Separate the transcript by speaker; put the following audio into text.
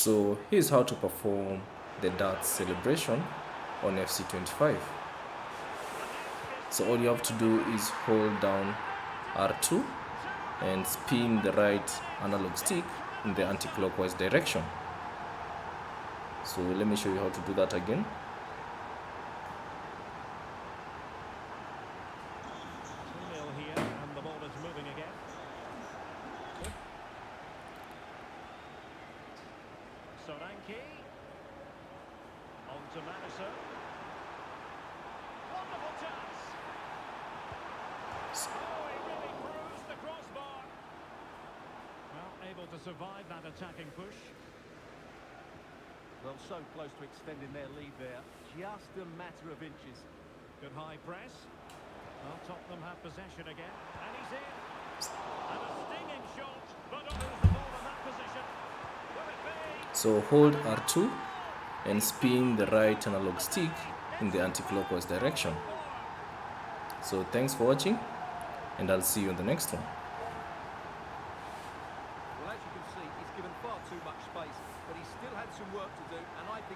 Speaker 1: So here's how to perform the darts celebration on FC25. So all you have to do is hold down R2 and spin the right analog stick in the anti-clockwise direction. So let me show you how to do that again.
Speaker 2: Here, and the ball is moving again. Solanke. On to Maddison. Wonderful chance. Oh, he really bruised the crossbar. Well, able to survive that attacking push.
Speaker 3: Well, so close to extending their lead there. Just a matter of inches.
Speaker 2: Good high press. Well, Tottenham have possession again. And he's in. And a stinging shot. But don't lose the ball in that position. Will it be?
Speaker 1: So hold R2 and spin the right analog stick in the anti-clockwise direction. So thanks for watching, and I'll see you in the next one.
Speaker 3: Well, as you can see, he's given far too much space, but he's still had some work to do, and I think